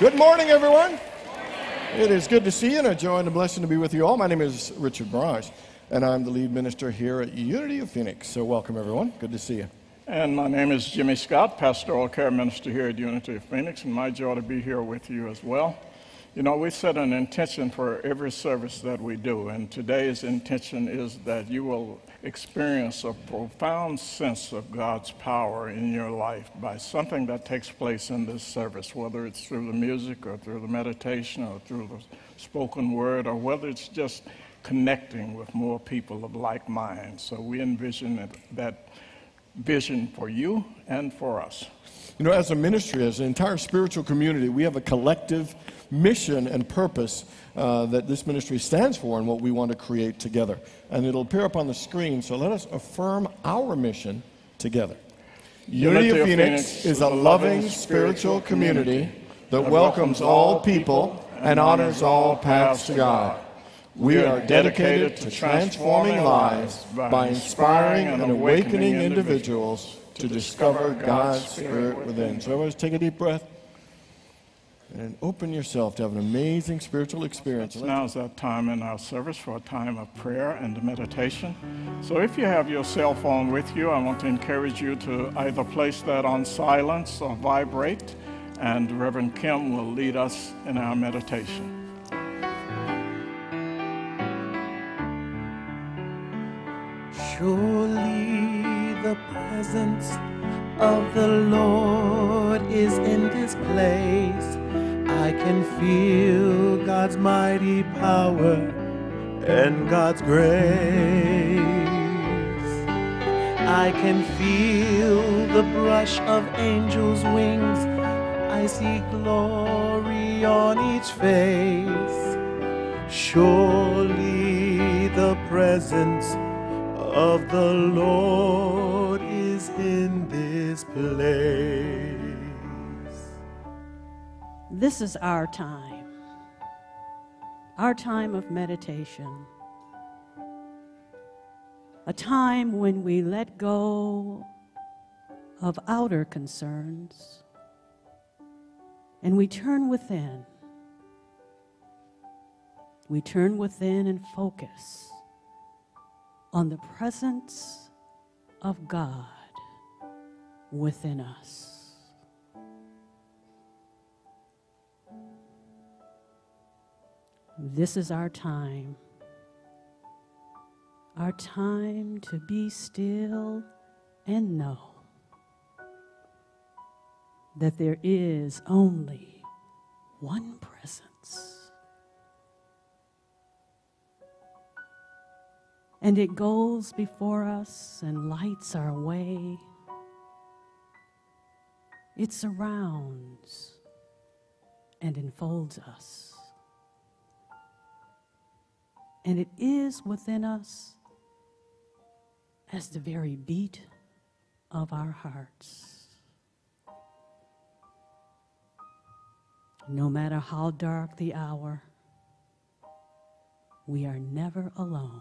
Good morning, everyone. It is good to see you, and a joy and a blessing to be with you all. My name is Richard Mirage, and I'm the lead minister here at Unity of Phoenix. So welcome, everyone. Good to see you. And my name is Jimmy Scott, pastoral care minister here at Unity of Phoenix, and my joy to be here with you as well. You know, we set an intention for every service that we do, and today's intention is that you will experience a profound sense of God's power in your life by something that takes place in this service, whether it's through the music or through the meditation or through the spoken word, or whether it's just connecting with more people of like mind. So we envision that vision for you and for us. You know, as a ministry, as an entire spiritual community, we have a collective mission and purpose that this ministry stands for and what we want to create together. And it'll appear up on the screen, so let us affirm our mission together. Unity of Phoenix is a loving spiritual community that welcomes all people and honors all paths to God. We are dedicated to transforming lives by inspiring and awakening individuals to discover God's Spirit within. So everyone, take a deep breath and open yourself to have an amazing spiritual experience. Now is that time in our service for a time of prayer and meditation. So if you have your cell phone with you, I want to encourage you to either place that on silence or vibrate, and Reverend Kim will lead us in our meditation. Surely the presence of the Lord is in this place. I can feel God's mighty power and God's grace. I can feel the brush of angels' wings. I see glory on each face. Surely the presence of the Lord is in this place. This is our time of meditation, a time when we let go of outer concerns and we turn within. We turn within and focus on the presence of God within us. This is our time to be still and know that there is only one presence. And it goes before us and lights our way. It surrounds and enfolds us. And it is within us as the very beat of our hearts. No matter how dark the hour, we are never alone.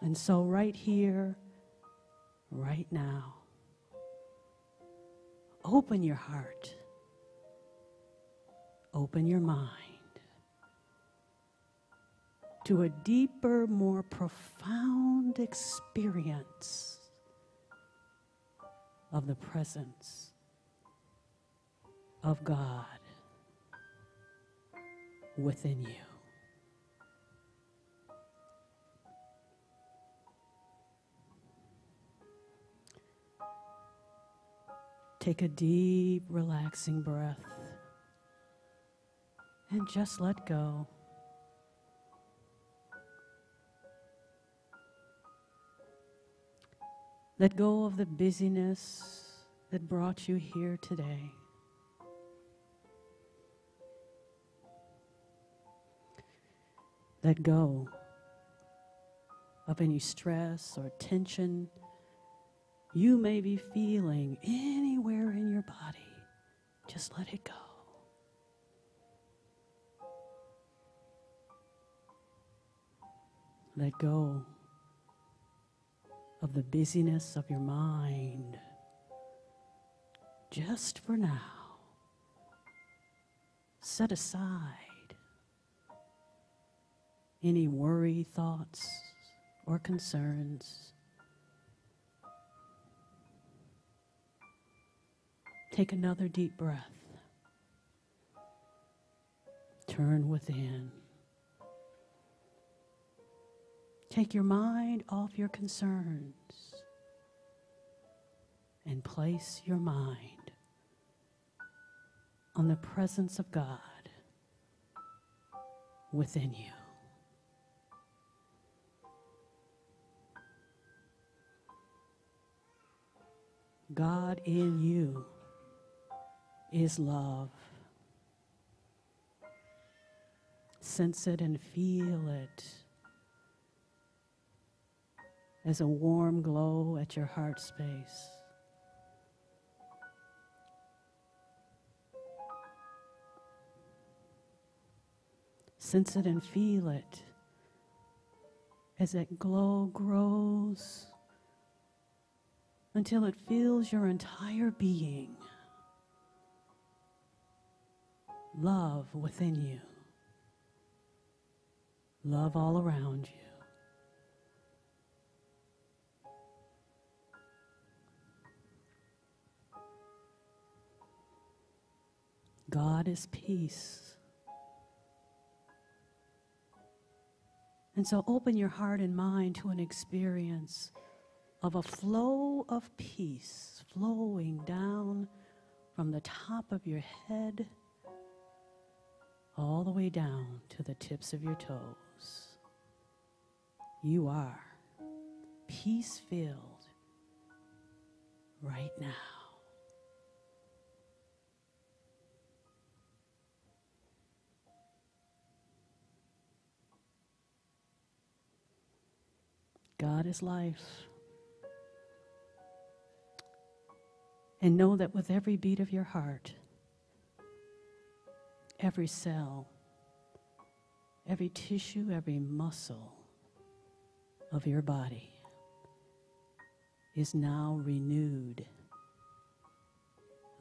And so right here, right now, open your heart, open your mind to a deeper, more profound experience of the presence of God within you. Take a deep, relaxing breath and just let go. Let go of the busyness that brought you here today. Let go of any stress or tension you may be feeling anywhere in your body. Just let it go. Let go of the busyness of your mind just for now, set aside any worry thoughts or concerns. Take another deep breath. Turn within. Take your mind off your concerns and place your mind on the presence of God within you. God in you is love. Sense it and feel it as a warm glow at your heart space. Sense it and feel it as that glow grows until it fills your entire being. Love within you. Love all around you. God is peace. And so open your heart and mind to an experience of a flow of peace flowing down from the top of your head all the way down to the tips of your toes. You are peace-filled right now. God is life. And know that with every beat of your heart, every cell, every tissue, every muscle of your body is now renewed,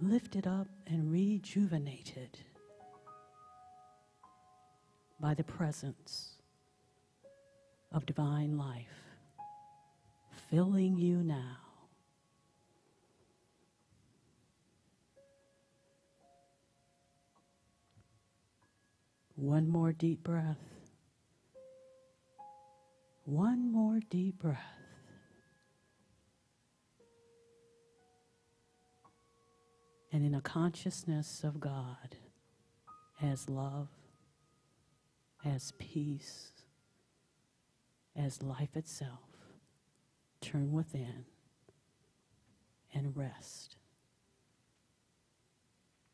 lifted up and rejuvenated by the presence of divine life filling you now. One more deep breath. One more deep breath. And in a consciousness of God as love, as peace, as life itself, turn within and rest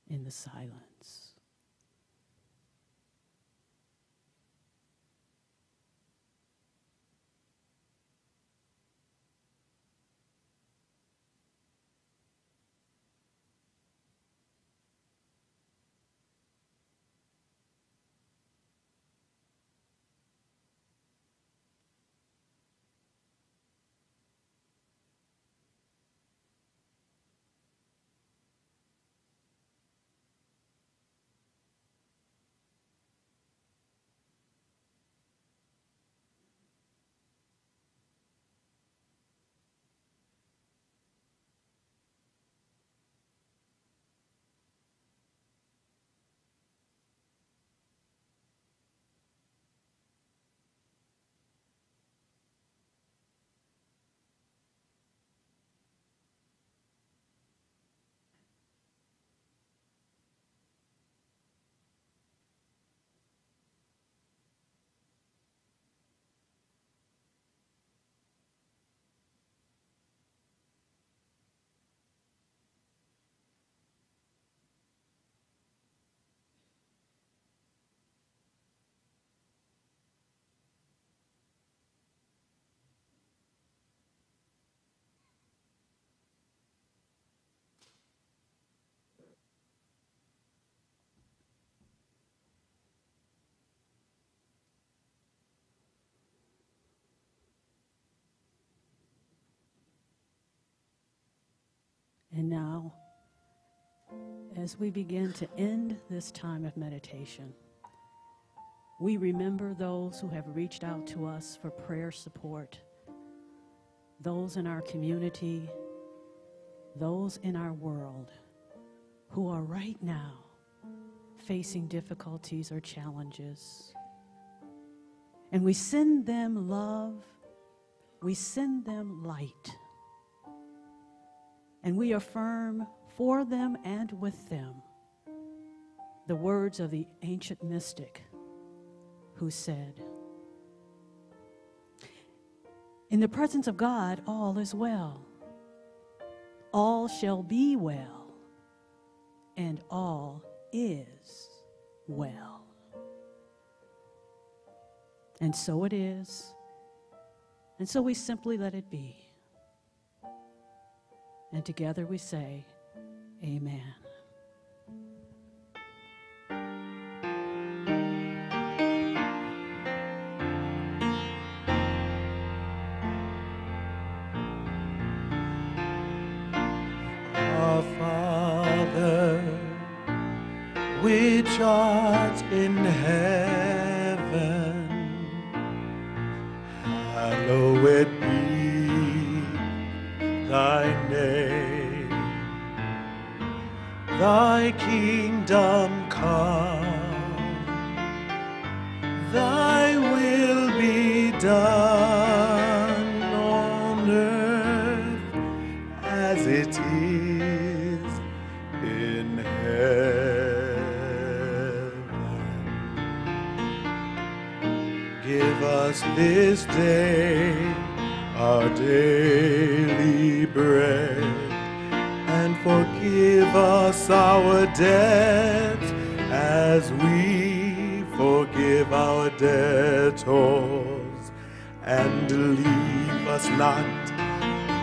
in the silence. And now, as we begin to end this time of meditation, we remember those who have reached out to us for prayer support, those in our community, those in our world who are right now facing difficulties or challenges. And we send them love, we send them light, and we affirm for them and with them the words of the ancient mystic who said, "In the presence of God, all is well. All shall be well, and all is well." And so it is, and so we simply let it be. And together we say, Amen. Our Father, which art in heaven, hallowed be thy name. Thy kingdom come, thy will be done on earth as it is in heaven. Give us this day our daily bread, and forgive us our debts as we forgive our debtors. And leave us not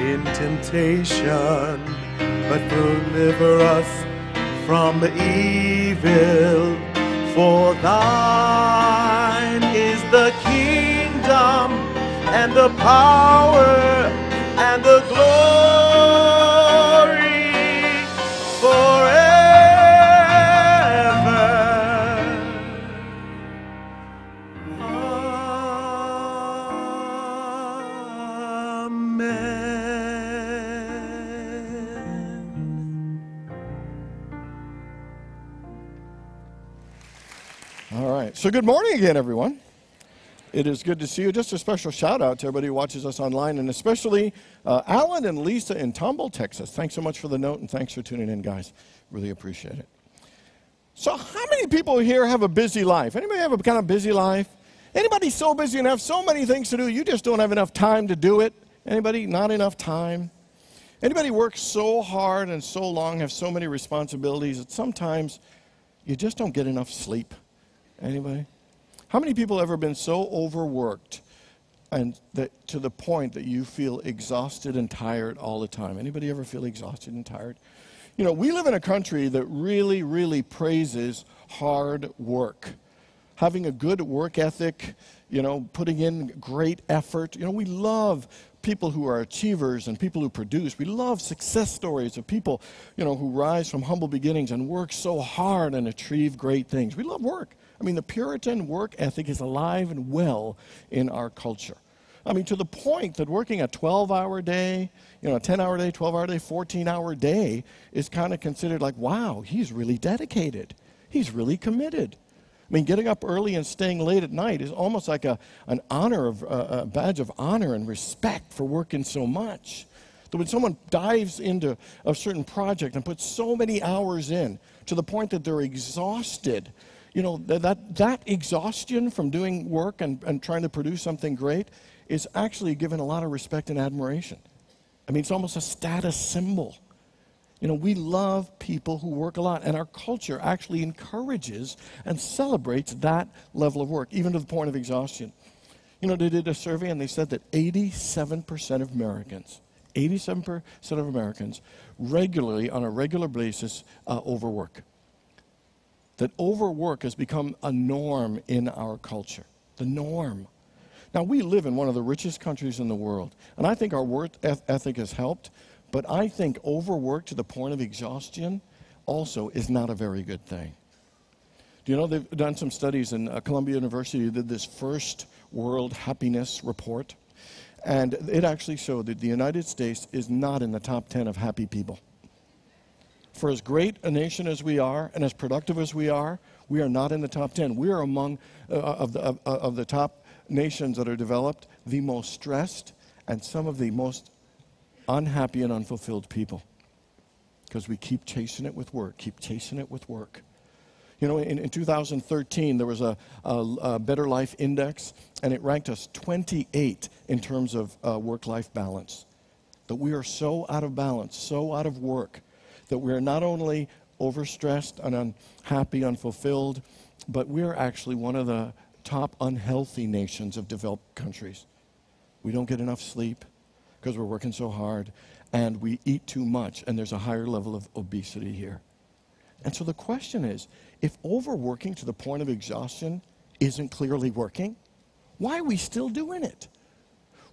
in temptation, but deliver us from evil. For thine is the kingdom, and the power, and the glory forever. Amen. All right. So good morning again, everyone. It is good to see you. Just a special shout out to everybody who watches us online, and especially Alan and Lisa in Tomball, Texas. Thanks so much for the note, and thanks for tuning in, guys. Really appreciate it. So how many people here have a busy life? Anybody have a kind of busy life? Anybody so busy and have so many things to do, you just don't have enough time to do it? Anybody? Not enough time? Anybody work so hard and so long, have so many responsibilities that sometimes you just don't get enough sleep? Anybody? How many people ever been so overworked and that to the point that you feel exhausted and tired all the time? Anybody ever feel exhausted and tired? You know, we live in a country that really, really praises hard work. Having a good work ethic, you know, putting in great effort. You know, we love people who are achievers and people who produce. We love success stories of people, you know, who rise from humble beginnings and work so hard and achieve great things. We love work. I mean, the Puritan work ethic is alive and well in our culture. I mean, to the point that working a 12-hour day, you know, a 10-hour day, 12-hour day, 14-hour day is kind of considered like, wow, he's really dedicated. He's really committed. I mean, getting up early and staying late at night is almost like a badge of honor and respect for working so much. That when someone dives into a certain project and puts so many hours in to the point that they're exhausted, you know, that exhaustion from doing work and trying to produce something great is actually given a lot of respect and admiration. I mean, it's almost a status symbol. You know, we love people who work a lot, and our culture actually encourages and celebrates that level of work, even to the point of exhaustion. You know, they did a survey, and they said that 87% of Americans, 87% of Americans regularly, on a regular basis, overwork. That overwork has become a norm in our culture, the norm. Now, we live in one of the richest countries in the world, and I think our work ethic has helped, but I think overwork to the point of exhaustion also is not a very good thing. Do you know they've done some studies in Columbia University did this first World Happiness Report, and it actually showed that the United States is not in the top 10 of happy people. For as great a nation as we are and as productive as we are not in the top 10. We are among of the top nations that are developed, the most stressed and some of the most unhappy and unfulfilled people. Because we keep chasing it with work, keep chasing it with work. You know, in 2013, there was a Better Life Index, and it ranked us 28 in terms of work-life balance. That we are so out of balance, so out of work, that we are not only overstressed and unhappy, unfulfilled, but we are actually one of the top unhealthy nations of developed countries. We don't get enough sleep because we're working so hard, and we eat too much, and there's a higher level of obesity here. And so the question is, if overworking to the point of exhaustion isn't clearly working, why are we still doing it?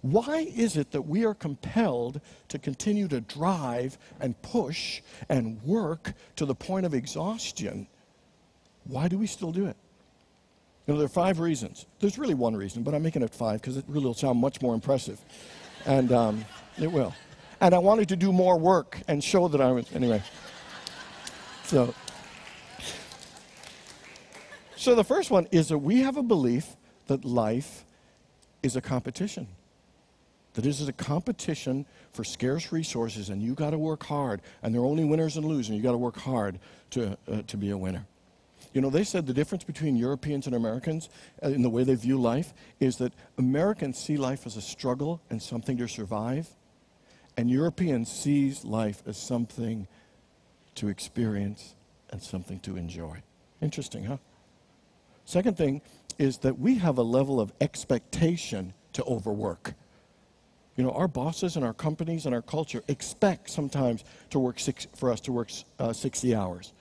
Why is it that we are compelled to continue to drive and push and work to the point of exhaustion? Why do we still do it? You know, there are 5 reasons. There's really one reason, but I'm making it 5 because it really will sound much more impressive. And it will. And I wanted to do more work and show that I was, anyway. So the first one is that we have a belief that life is a competition. That this is a competition for scarce resources, and you got to work hard, and there are only winners and losers, and you got to work hard to be a winner. You know, they said the difference between Europeans and Americans in the way they view life is that Americans see life as a struggle and something to survive, and Europeans see life as something to experience and something to enjoy. Interesting, huh? Second thing is that we have a level of expectation to overwork. You know, our bosses and our companies and our culture expect sometimes to work for us to work 60 hours.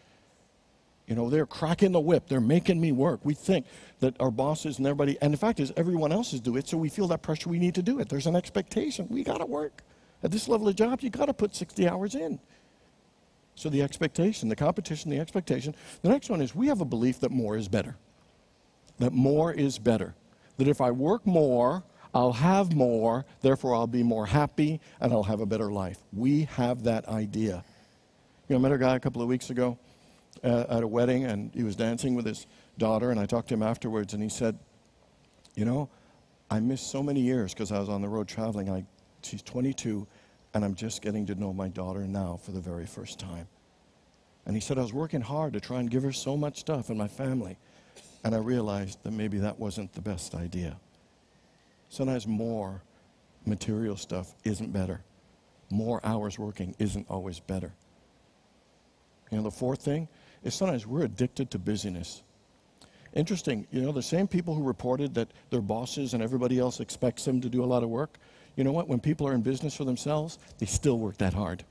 You know, they're cracking the whip. They're making me work. We think that our bosses and everybody, and the fact is everyone else is doing it, so we feel that pressure we need to do it. There's an expectation. We got to work. At this level of job, you got to put 60 hours in. So the expectation, the competition, the expectation. The next one is we have a belief that more is better. That more is better. That if I work more, I'll have more, therefore I'll be more happy and I'll have a better life. We have that idea. You know, I met a guy a couple of weeks ago at a wedding, and he was dancing with his daughter, and I talked to him afterwards, and he said, you know, I missed so many years because I was on the road traveling. She's 22, and I'm just getting to know my daughter now for the very first time. And he said, I was working hard to try and give her so much stuff in my family, and I realized that maybe that wasn't the best idea. Sometimes more material stuff isn't better. More hours working isn't always better. You know, the fourth thing is sometimes we're addicted to busyness. Interesting, you know, the same people who reported that their bosses and everybody else expects them to do a lot of work, you know what, when people are in business for themselves, they still work that hard.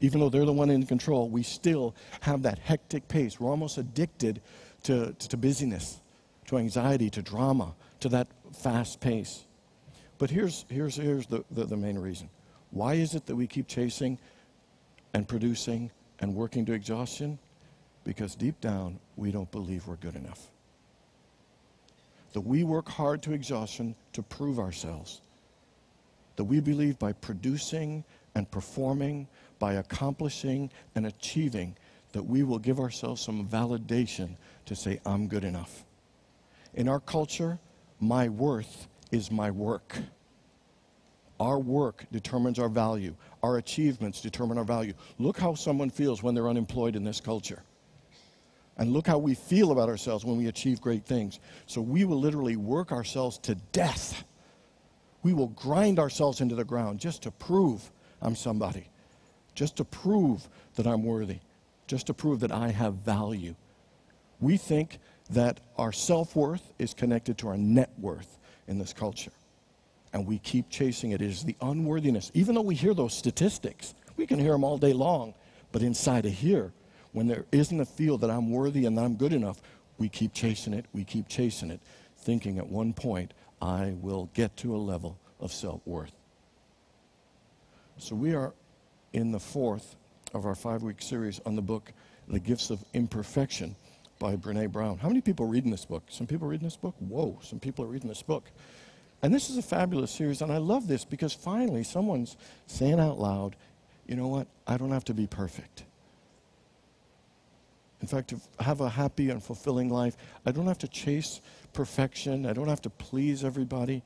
Even though they're the one in control, we still have that hectic pace. We're almost addicted to busyness, to anxiety, to drama, to that fast pace. But here's the main reason. Why is it that we keep chasing and producing and working to exhaustion? Because deep down, we don't believe we're good enough. That we work hard to exhaustion to prove ourselves. That we believe by producing and performing, by accomplishing and achieving, that we will give ourselves some validation to say, I'm good enough. In our culture, my worth is my work. Our work determines our value. Our achievements determine our value. Look how someone feels when they're unemployed in this culture. And look how we feel about ourselves when we achieve great things. So we will literally work ourselves to death. We will grind ourselves into the ground just to prove I'm somebody. Just to prove that I'm worthy. Just to prove that I have value. We think that our self-worth is connected to our net worth in this culture. And we keep chasing it. It is the unworthiness. Even though we hear those statistics, we can hear them all day long. But inside of here, when there isn't a feel that I'm worthy and that I'm good enough, we keep chasing it, thinking at one point, I will get to a level of self-worth. So we are in the fourth of our 5-week series on the book, The Gifts of Imperfection by Brene Brown. How many people are reading this book? Some people reading this book? Whoa, some people are reading this book. And this is a fabulous series, and I love this because finally someone's saying out loud, you know what, I don't have to be perfect. In fact, to have a happy and fulfilling life, I don't have to chase perfection. I don't have to please everybody.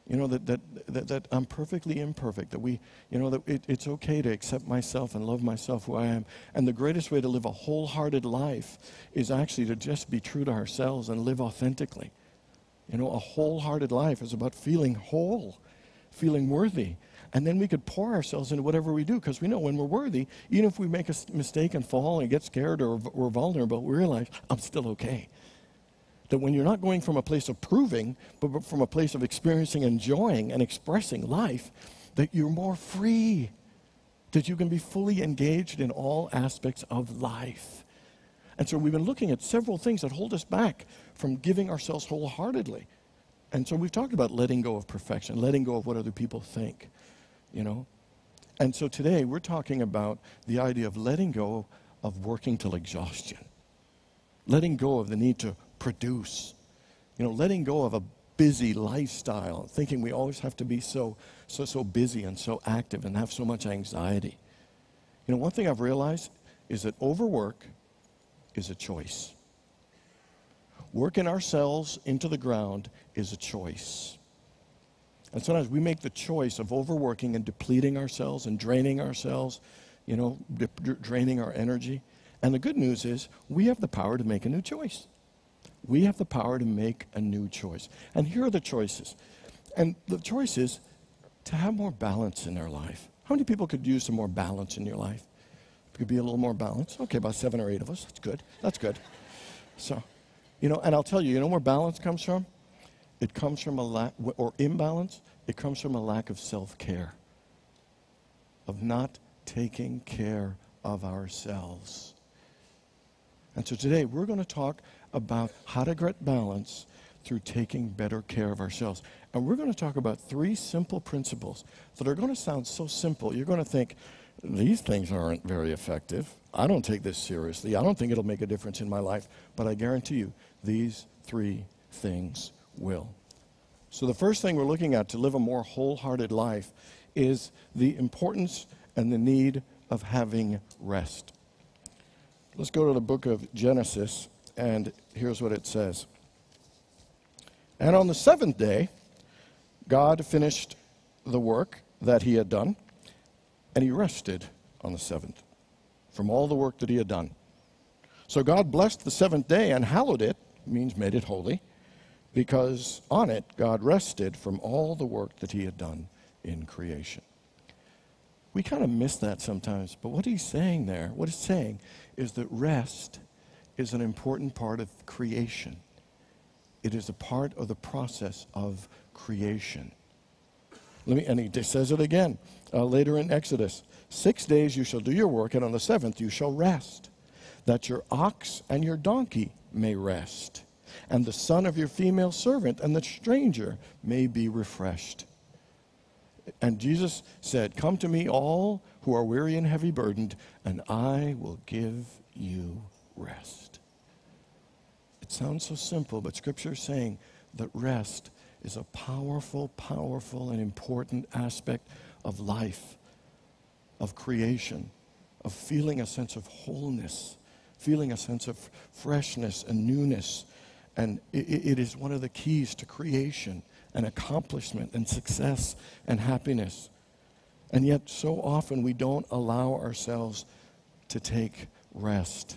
You know, that I'm perfectly imperfect, that it's okay to accept myself and love myself who I am. And the greatest way to live a wholehearted life is actually to just be true to ourselves and live authentically. You know, a wholehearted life is about feeling whole, feeling worthy. And then we could pour ourselves into whatever we do, because we know when we're worthy, even if we make a mistake and fall and get scared or we're vulnerable, we realize, I'm still okay. That when you're not going from a place of proving, but from a place of experiencing, enjoying, and expressing life, that you're more free, that you can be fully engaged in all aspects of life. And so we've been looking at several things that hold us back from giving ourselves wholeheartedly. And so we've talked about letting go of perfection, letting go of what other people think, you know. And so today we're talking about the idea of letting go of working till exhaustion, letting go of the need to produce, you know, letting go of a busy lifestyle, thinking we always have to be so busy and so active and have so much anxiety. You know, one thing I've realized is that overwork is a choice. Working ourselves into the ground is a choice. And sometimes we make the choice of overworking and depleting ourselves and draining ourselves, you know, draining our energy. And the good news is we have the power to make a new choice. We have the power to make a new choice. And here are the choices. And the choice is to have more balance in their life. How many people could use some more balance in your life? Could be a little more balance. Okay, about 7 or 8 of us. That's good. That's good. So, you know, and I'll tell you, you know where balance comes from? It comes from a lack, or imbalance, it comes from a lack of self-care, of not taking care of ourselves. And so today we're going to talk about how to get balance through taking better care of ourselves. And we're going to talk about 3 simple principles that are going to sound so simple. You're going to think, these things aren't very effective. I don't take this seriously. I don't think it'll make a difference in my life. But I guarantee you, these 3 things will. So the first thing we're looking at to live a more wholehearted life is the importance and the need of having rest. Let's go to the book of Genesis, and here's what it says. And on the 7th day, God finished the work that he had done, and he rested on the 7th from all the work that he had done. So God blessed the 7th day and hallowed it, means made it holy, because on it God rested from all the work that he had done in creation. We kind of miss that sometimes, but what he's saying there, what he's saying is that rest is an important part of creation. It is a part of the process of creation. And he says it again later in Exodus. 6 days you shall do your work, and on the 7th you shall rest, that your ox and your donkey may rest, and the son of your female servant and the stranger may be refreshed. And Jesus said, come to me all who are weary and heavy burdened, and I will give you rest. It sounds so simple, but Scripture is saying that rest is a powerful, powerful, and important aspect of life, of creation, of feeling a sense of wholeness, feeling a sense of freshness and newness. And it is one of the keys to creation and accomplishment and success and happiness. And yet so often we don't allow ourselves to take rest.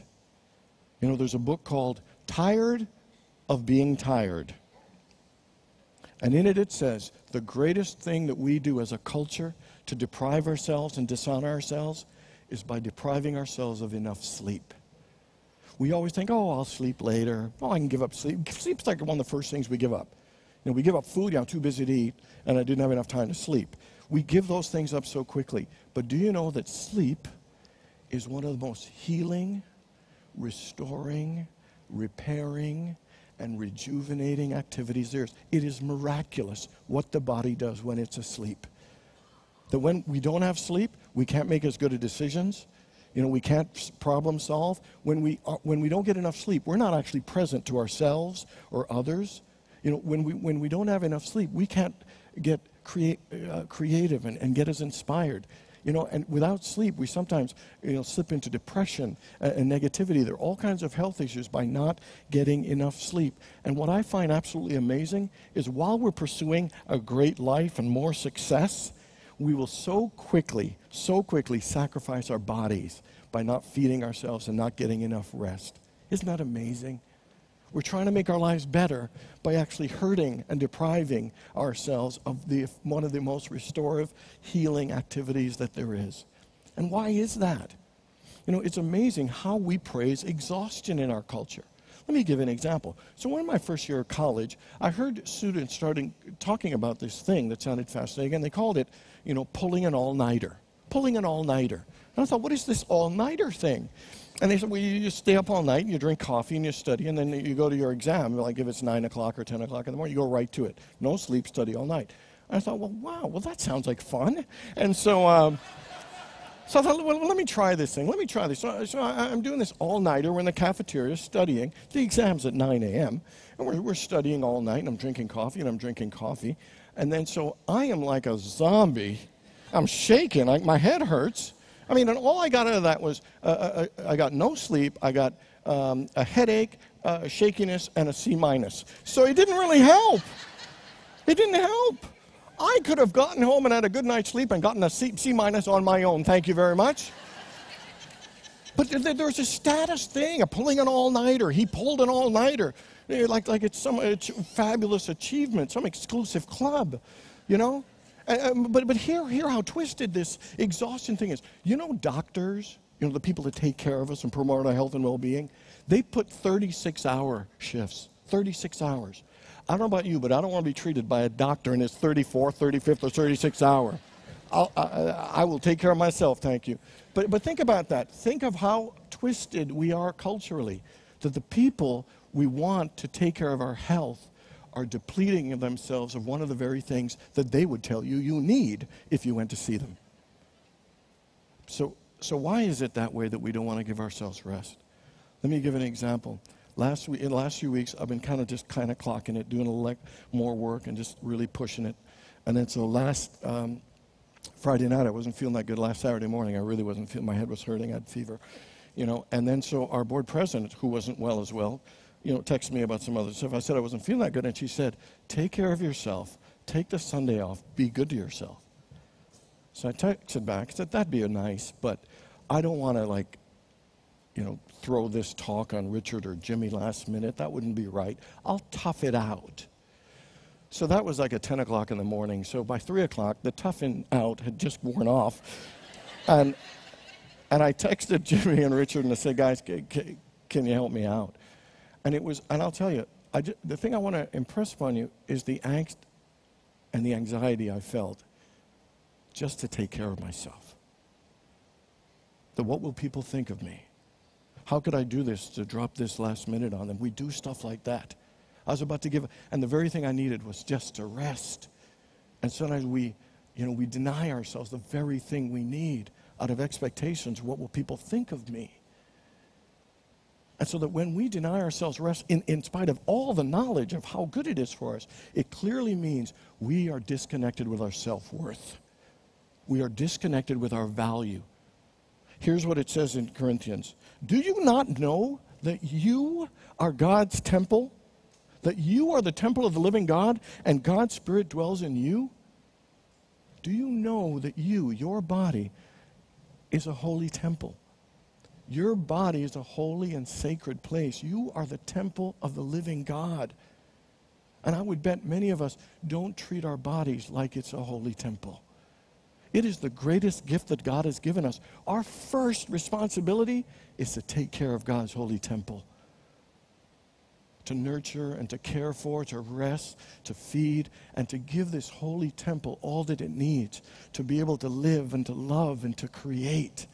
You know, there's a book called Tired of Being Tired. And in it says, the greatest thing that we do as a culture to deprive ourselves and dishonor ourselves is by depriving ourselves of enough sleep. We always think, oh, I'll sleep later. Oh, I can give up sleep. Sleep's like one of the first things we give up. You know, we give up food. I'm too busy to eat, and I didn't have enough time to sleep. We give those things up so quickly. But do you know that sleep is one of the most healing, restoring, repairing, and rejuvenating activities there is? It is miraculous what the body does when it's asleep. That when we don't have sleep, we can't make as good of decisions. You know, we can't problem solve. When we don't get enough sleep, we're not actually present to ourselves or others. You know, when we don't have enough sleep, we can't get creative and get us inspired. You know, and without sleep, we sometimes, you know, slip into depression and negativity. There are all kinds of health issues by not getting enough sleep. And what I find absolutely amazing is while we're pursuing a great life and more success, we will so quickly sacrifice our bodies by not feeding ourselves and not getting enough rest. Isn't that amazing? We're trying to make our lives better by actually hurting and depriving ourselves of one of the most restorative, healing activities that there is. And why is that? You know, it's amazing how we praise exhaustion in our culture. Let me give an example. So in my first year of college, I heard students talking about this thing that sounded fascinating, and they called it, you know, pulling an all-nighter. Pulling an all-nighter. And I thought, what is this all-nighter thing? And they said, well, you just stay up all night, and you drink coffee, and you study, and then you go to your exam. Like if it's 9 o'clock or 10 o'clock in the morning, you go right to it. No sleep, study all night. And I thought, well, wow, well, that sounds like fun. And so I thought, well, let me try this thing. Let me try this. So I'm doing this all-nighter. We're in the cafeteria studying. The exam's at 9 a.m., and we're studying all night, and I'm drinking coffee, and I'm drinking coffee. And then so I am like a zombie. I'm shaking. My head hurts. I mean, and all I got out of that was I got no sleep, I got a headache, a shakiness, and a C-. So it didn't really help. It didn't help. I could have gotten home and had a good night's sleep and gotten a C- on my own. Thank you very much. But there's a status thing, pulling an all-nighter. He pulled an all-nighter. Like it's some fabulous achievement, some exclusive club, you know? But hear how twisted this exhaustion thing is. You know doctors, you know, the people that take care of us and promote our health and well-being, they put 36-hour shifts, 36 hours. I don't know about you, but I don't want to be treated by a doctor in his 34th, 35th, or 36th hour. I will take care of myself, thank you. But think about that. Think of how twisted we are culturally, that the people we want to take care of our health are depleting themselves of one of the very things that they would tell you you need if you went to see them. So why is it that way that we don't want to give ourselves rest? Let me give an example. In the last few weeks, I've been kind of clocking it, doing a little more work and just really pushing it. And then so last Friday night, I wasn't feeling that good. Last Saturday morning, I really wasn't feeling, my head was hurting, I had fever. You know, and then so our board president, who wasn't well as well, you know, texted me about some other stuff. I said I wasn't feeling that good, and she said, take care of yourself. Take the Sunday off. Be good to yourself. So I texted back. I said, that'd be nice, but I don't want to, like, you know, throw this talk on Richard or Jimmy last minute. That wouldn't be right. I'll tough it out. So that was like at 10 o'clock in the morning. So by 3 o'clock, the toughing out had just worn off. And I texted Jimmy and Richard, and I said, guys, can you help me out? And I'll tell you, the thing I want to impress upon you is the angst and the anxiety I felt just to take care of myself. What will people think of me? How could I do this to drop this last minute on them? We do stuff like that. I was about to give, and the very thing I needed was just to rest. And sometimes we deny ourselves the very thing we need out of expectations. What will people think of me? And so that when we deny ourselves rest, in spite of all the knowledge of how good it is for us, it clearly means we are disconnected with our self-worth. We are disconnected with our value. Here's what it says in Corinthians. Do you not know that you are God's temple? That you are the temple of the living God, and God's Spirit dwells in you? Do you know that your body, is a holy temple? Your body is a holy and sacred place. You are the temple of the living God. And I would bet many of us don't treat our bodies like it's a holy temple. It is the greatest gift that God has given us. Our first responsibility is to take care of God's holy temple. To nurture and to care for, to rest, to feed, and to give this holy temple all that it needs to be able to live and to love and to create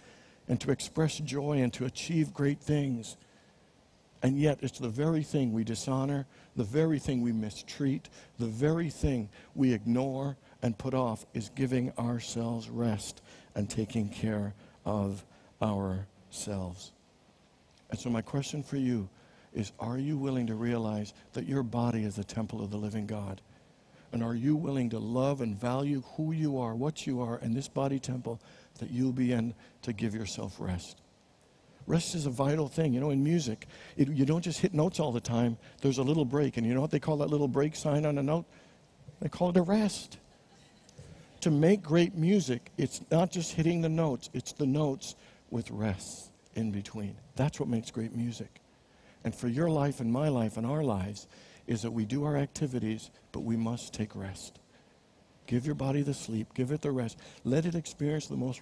and to express joy and to achieve great things. And yet it's the very thing we dishonor, the very thing we mistreat, the very thing we ignore and put off is giving ourselves rest and taking care of ourselves. And so my question for you is, are you willing to realize that your body is a temple of the living God? And are you willing to love and value who you are, what you are, and this body temple, that you'll begin to give yourself rest? Rest is a vital thing. You know, in music, you don't just hit notes all the time. There's a little break. And you know what they call that little break sign on a note? They call it a rest. To make great music, it's not just hitting the notes. It's the notes with rest in between. That's what makes great music. And for your life and my life and our lives is that we do our activities, but we must take rest. Give your body the sleep. Give it the rest. Let it experience the most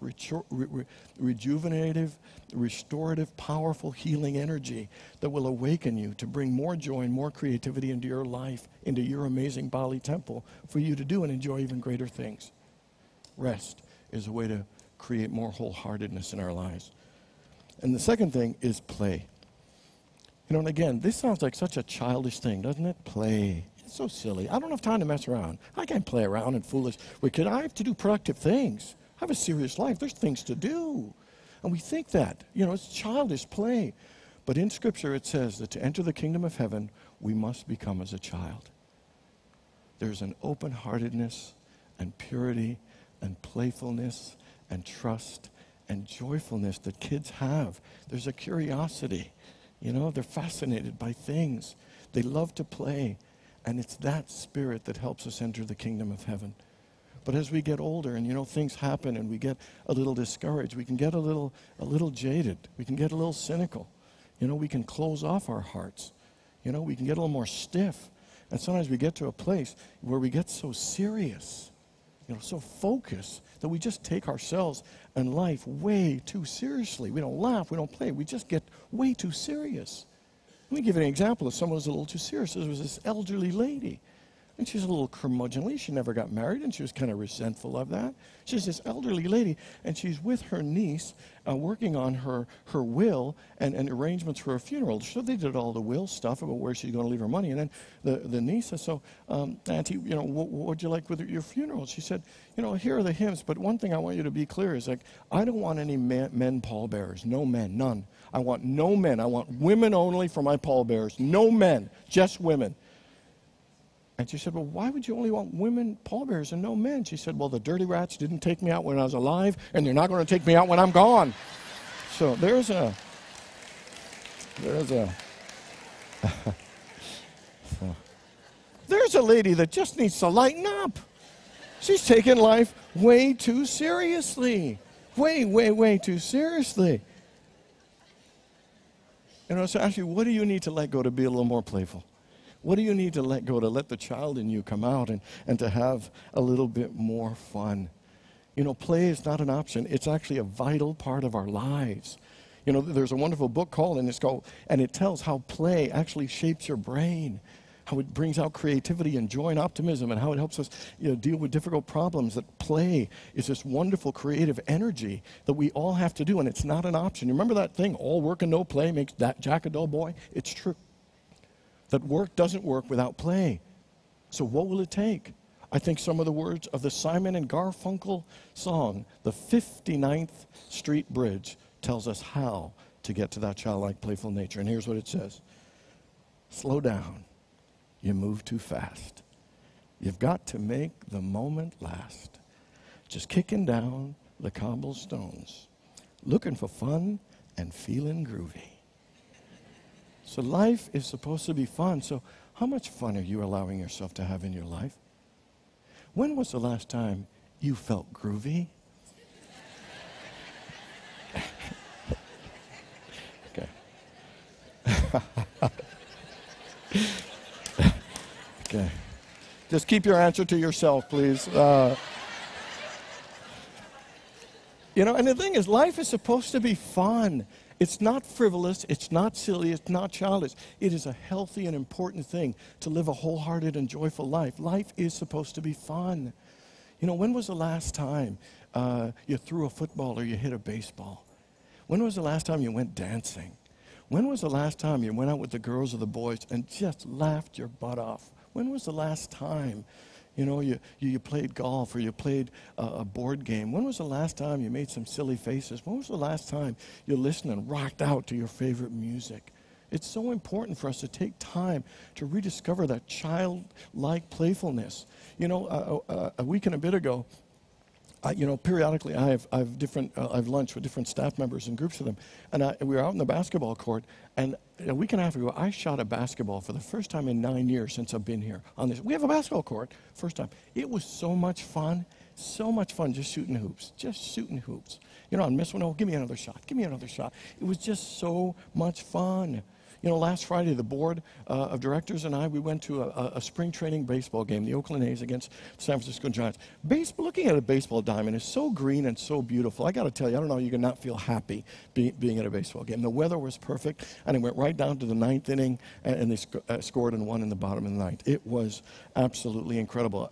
rejuvenative, restorative, powerful, healing energy that will awaken you to bring more joy and more creativity into your life, into your amazing body temple for you to do and enjoy even greater things. Rest is a way to create more wholeheartedness in our lives. And the second thing is play. You know, and again, this sounds like such a childish thing, doesn't it? Play. It's so silly. I don't have time to mess around. I can't play around and foolish with kids. I have to do productive things. I have a serious life. There's things to do. And we think that, you know, it's childish play. But in Scripture it says that to enter the kingdom of heaven, we must become as a child. There's an open-heartedness and purity and playfulness and trust and joyfulness that kids have. There's a curiosity. You know, they're fascinated by things. They love to play. And it's that spirit that helps us enter the kingdom of heaven. But as we get older and, you know, things happen and we get a little discouraged, we can get a little jaded. We can get a little cynical. You know, we can close off our hearts. You know, we can get a little more stiff. And sometimes we get to a place where we get so serious, you know, so focused that we just take ourselves and life way too seriously. We don't laugh, we don't play, we just get way too serious. Let me give you an example of someone who's a little too serious. There was this elderly lady, and she's a little curmudgeonly. She never got married, and she was kind of resentful of that. She's this elderly lady, and she's with her niece working on her will and arrangements for her funeral. So they did all the will stuff about where she's going to leave her money. And then the niece says, so, Auntie, you know, what would you like with your funeral? She said, you know, here are the hymns, but one thing I want you to be clear is, like, I don't want any men pallbearers. No men, none. I want no men. I want women only for my pallbearers. No men, just women. And she said, well, why would you only want women pallbearers and no men? She said, well, the dirty rats didn't take me out when I was alive, and they're not going to take me out when I'm gone. So there's a lady that just needs to lighten up. She's taking life way too seriously. Way too seriously. You know, so actually, what do you need to let go to be a little more playful? What do you need to let go to let the child in you come out and to have a little bit more fun? You know, play is not an option. It's actually a vital part of our lives. You know, there's a wonderful book called, and it tells how play actually shapes your brain, how it brings out creativity and joy and optimism, and how it helps us, you know, deal with difficult problems. That play is this wonderful creative energy that we all have to do, and it's not an option. You remember that thing, all work and no play makes Jack a dull boy? It's true. That work doesn't work without play. So what will it take? I think some of the words of the Simon and Garfunkel song, the 59th Street Bridge, tells us how to get to that childlike, playful nature. And here's what it says. Slow down. You move too fast. You've got to make the moment last. Just kicking down the cobblestones, looking for fun and feeling groovy. So life is supposed to be fun. So how much fun are you allowing yourself to have in your life? When was the last time you felt groovy? Okay. Okay. Just keep your answer to yourself, please. You know, and the thing is, life is supposed to be fun. It's not frivolous, it's not silly, it's not childish. It is a healthy and important thing to live a wholehearted and joyful life. Life is supposed to be fun. You know, when was the last time you threw a football or you hit a baseball? When was the last time you went dancing? When was the last time you went out with the girls or the boys and just laughed your butt off? When was the last time You know, you played golf or you played a board game. When was the last time you made some silly faces? When was the last time you listened and rocked out to your favorite music? It's so important for us to take time to rediscover that childlike playfulness. You know, a week and a bit ago, periodically I have lunch with different staff members and groups of them, and we were out in the basketball court, and a week and a half ago I shot a basketball for the first time in 9 years since I've been here on this. We have a basketball court, first time. It was so much fun just shooting hoops. You know, I'd miss one, oh, give me another shot. It was just so much fun. You know, last Friday, the board of directors and we went to a spring training baseball game, the Oakland A's against the San Francisco Giants. Looking at a baseball diamond is so green and so beautiful. I got to tell you, I don't know, you can not feel happy being at a baseball game. The weather was perfect, and it went right down to the ninth inning, and they scored and won in the bottom of the ninth. It was absolutely incredible.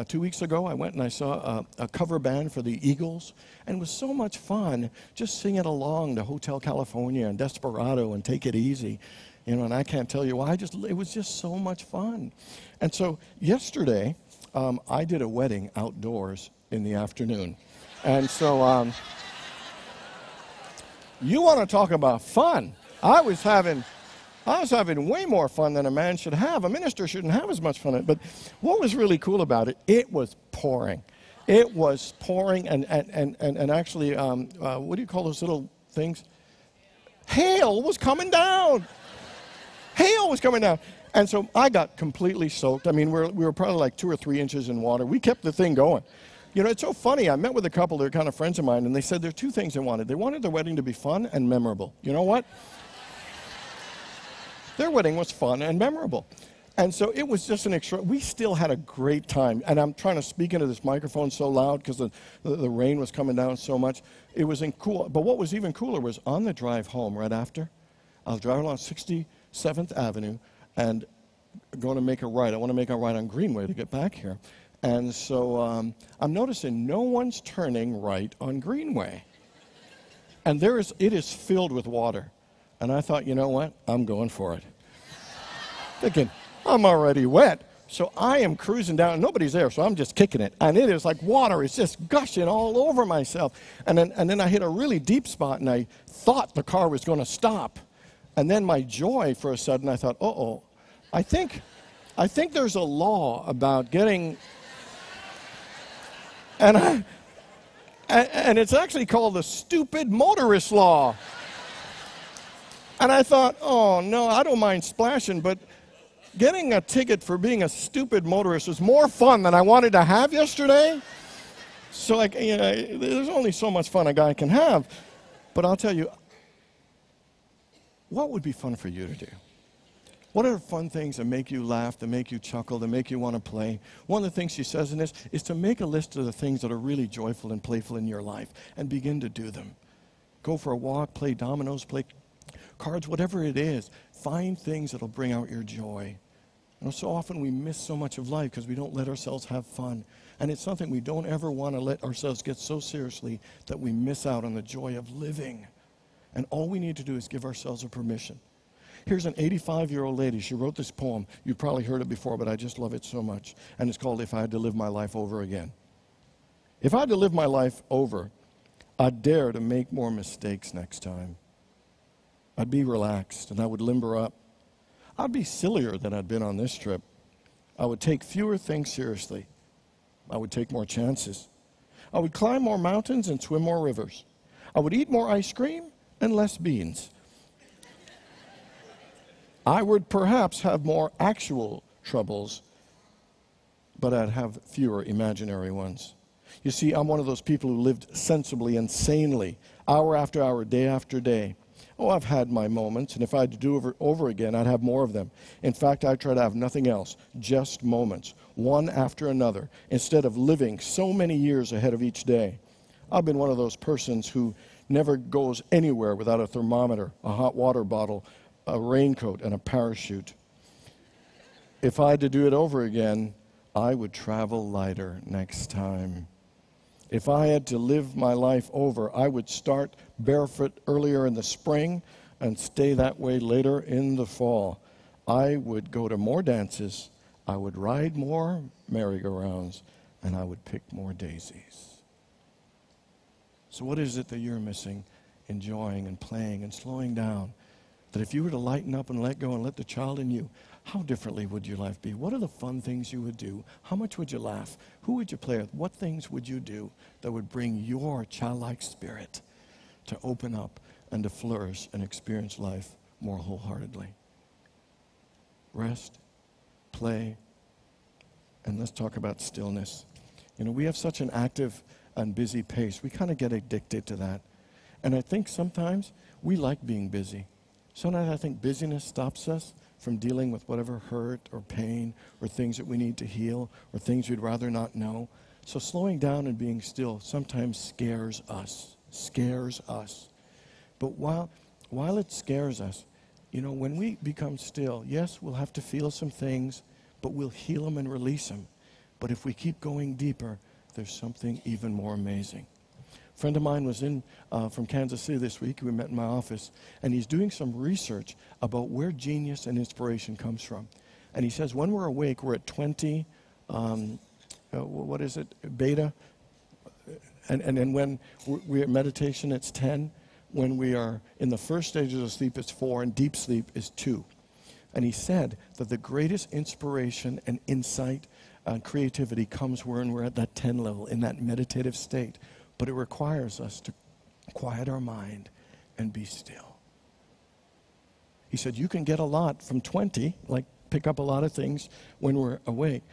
2 weeks ago, I went and I saw a cover band for the Eagles, and it was so much fun just singing along to Hotel California and Desperado and Take It Easy. You know, and I can't tell you why. It was just so much fun. And so yesterday, I did a wedding outdoors in the afternoon. And so you want to talk about fun. I was having way more fun than a man should have. A minister shouldn't have as much fun. But what was really cool about it, it was pouring. It was pouring and actually, what do you call those little things? Hail was coming down. And so I got completely soaked. I mean, we were probably like 2 or 3 inches in water. We kept the thing going. You know, it's so funny. I met with a couple that are kind of friends of mine, and they said there are 2 things they wanted. They wanted their wedding to be fun and memorable. You know what? Their wedding was fun and memorable. And so it was just we still had a great time. And I'm trying to speak into this microphone so loud because the rain was coming down so much. It was cool. But what was even cooler was on the drive home right after, I was driving along 67th Avenue and going to make a right. I want to make a right on Greenway to get back here. And so I'm noticing no one's turning right on Greenway. And it is filled with water. And I thought, you know what? I'm going for it. Thinking, I'm already wet. So I am cruising down, and nobody's there, so I'm just kicking it. And it is like water is just gushing all over myself. And then I hit a really deep spot, and I thought the car was going to stop. And then my joy, for a sudden, I thought, uh-oh, I think there's a law about getting... And it's actually called the stupid motorist law. And I thought, oh, no, I don't mind splashing, but getting a ticket for being a stupid motorist was more fun than I wanted to have yesterday. So, there's only so much fun a guy can have. But I'll tell you, what would be fun for you to do? What are fun things that make you laugh, that make you chuckle, that make you want to play? One of the things she says in this is to make a list of the things that are really joyful and playful in your life and begin to do them. Go for a walk, play dominoes, play cards, whatever it is. Find things that will bring out your joy. You know, so often we miss so much of life because we don't let ourselves have fun. And it's something we don't ever want to let ourselves get so seriously that we miss out on the joy of living. And all we need to do is give ourselves a permission. Here's an 85-year-old lady. She wrote this poem. You've probably heard it before, but I just love it so much. And it's called If I Had to Live My Life Over Again. If I had to live my life over, I'd dare to make more mistakes next time. I'd be relaxed and I would limber up. I'd be sillier than I'd been on this trip. I would take fewer things seriously. I would take more chances. I would climb more mountains and swim more rivers. I would eat more ice cream and less beans. I would perhaps have more actual troubles, but I'd have fewer imaginary ones. You see, I'm one of those people who lived sensibly and sanely, hour after hour, day after day. Oh, I've had my moments, and if I had to do it over again, I'd have more of them. In fact, I'd try to have nothing else, just moments, one after another, instead of living so many years ahead of each day. I've been one of those persons who never goes anywhere without a thermometer, a hot water bottle, a raincoat, and a parachute. If I had to do it over again, I would travel lighter next time. If I had to live my life over, I would start barefoot earlier in the spring and stay that way later in the fall. I would go to more dances. I would ride more merry-go-rounds, and I would pick more daisies. So what is it that you're missing, enjoying and playing and slowing down? That if you were to lighten up and let go and let the child in you, how differently would your life be? What are the fun things you would do? How much would you laugh? Who would you play with? What things would you do that would bring your childlike spirit to open up and to flourish and experience life more wholeheartedly? Rest, play, and let's talk about stillness. You know, we have such an active and busy pace. We kind of get addicted to that. And I think sometimes we like being busy. Sometimes I think busyness stops us from dealing with whatever hurt or pain or things that we need to heal or things we'd rather not know. So slowing down and being still sometimes scares us. But while it scares us, you know, when we become still, yes, we'll have to feel some things, but we'll heal them and release them. But if we keep going deeper, there's something even more amazing. A friend of mine was from Kansas City this week. We met in my office, and he's doing some research about where genius and inspiration comes from. And he says when we're awake, we're at 20, beta? And then when we're at meditation, it's 10. When we are in the first stages of sleep, it's 4, and deep sleep is 2. And he said that the greatest inspiration and insight and creativity comes when we're at that 10 level, in that meditative state. But it requires us to quiet our mind and be still. He said you can get a lot from 20, like pick up a lot of things when we're awake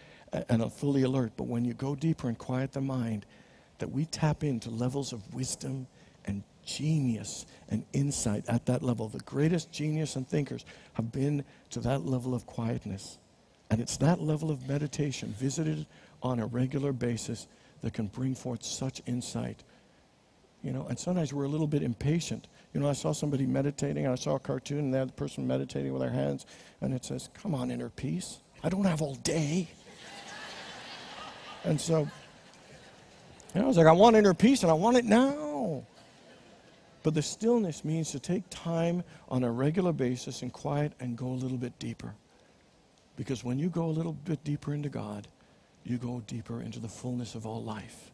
and are fully alert. But when you go deeper and quiet the mind, that we tap into levels of wisdom and genius and insight at that level. The greatest genius and thinkers have been to that level of quietness. And it's that level of meditation, visited on a regular basis, that can bring forth such insight. You know, and sometimes we're a little bit impatient. You know, I saw somebody meditating, and I saw a cartoon, and they had the person meditating with their hands, and it says, come on, inner peace. I don't have all day. And so, you know, I was like, I want inner peace, and I want it now. But the stillness means to take time on a regular basis and quiet and go a little bit deeper. Because when you go a little bit deeper into God, you go deeper into the fullness of all life.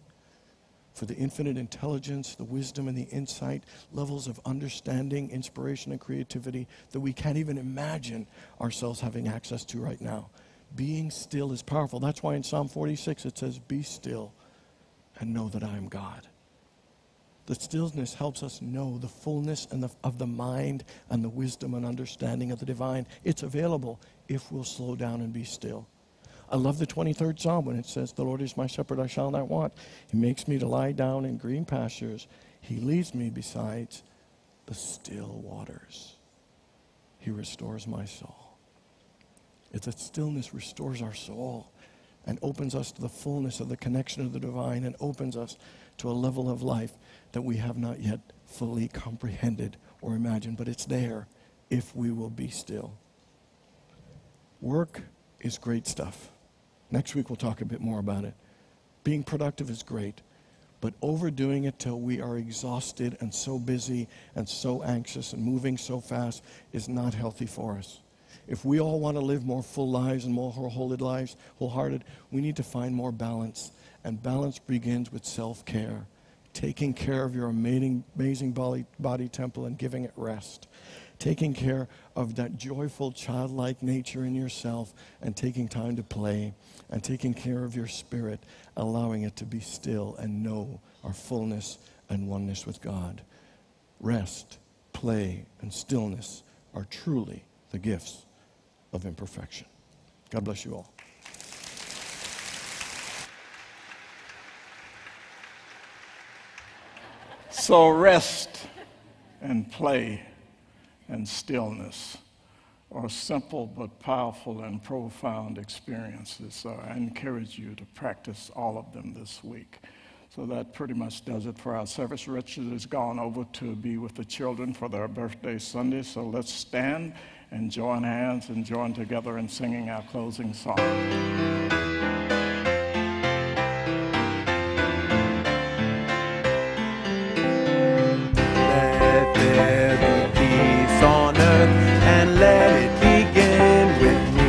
For the infinite intelligence, the wisdom, and the insight, levels of understanding, inspiration, and creativity that we can't even imagine ourselves having access to right now. Being still is powerful. That's why in Psalm 46 it says, be still and know that I am God. The stillness helps us know the fullness of the mind and the wisdom and understanding of the divine. It's available if we'll slow down and be still. I love the 23rd Psalm when it says, the Lord is my shepherd, I shall not want. He makes me to lie down in green pastures. He leads me beside the still waters. He restores my soul. It's that stillness restores our soul and opens us to the fullness of the connection of the divine and opens us to a level of life that we have not yet fully comprehended or imagined, but it's there if we will be still. Work is great stuff. Next week we'll talk a bit more about it. Being productive is great, but overdoing it till we are exhausted and so busy and so anxious and moving so fast is not healthy for us. If we all want to live more full lives and more wholehearted, we need to find more balance. And balance begins with self-care, taking care of your amazing body temple and giving it rest. Taking care of that joyful, childlike nature in yourself and taking time to play and taking care of your spirit, allowing it to be still and know our fullness and oneness with God. Rest, play, and stillness are truly the gifts of imperfection. God bless you all. So rest and play and stillness are simple but powerful and profound experiences. So I encourage you to practice all of them this week. So that pretty much does it for our service. Richard has gone over to be with the children for their birthday Sunday. So let's stand and join hands and join together in singing our closing song. On earth, and let it begin with me.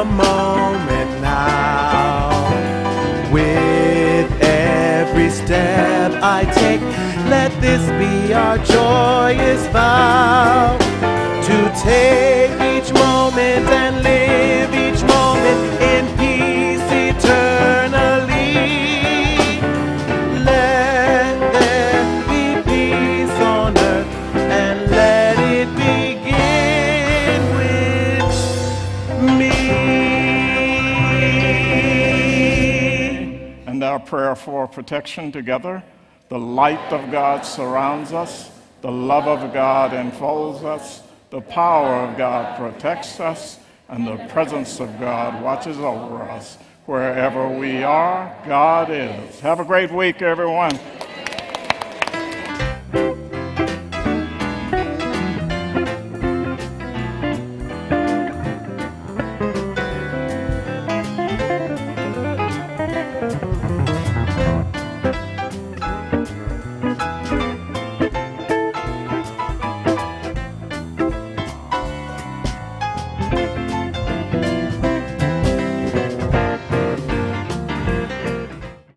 moment now. With every step I take, let this be our joyous vow, to take each moment and live each moment in peace eternally. Let there be peace on earth, and let it begin with me. And our prayer for protection together. The light of God surrounds us. The love of God enfolds us. The power of God protects us. And the presence of God watches over us. Wherever we are, God is. Have a great week, everyone.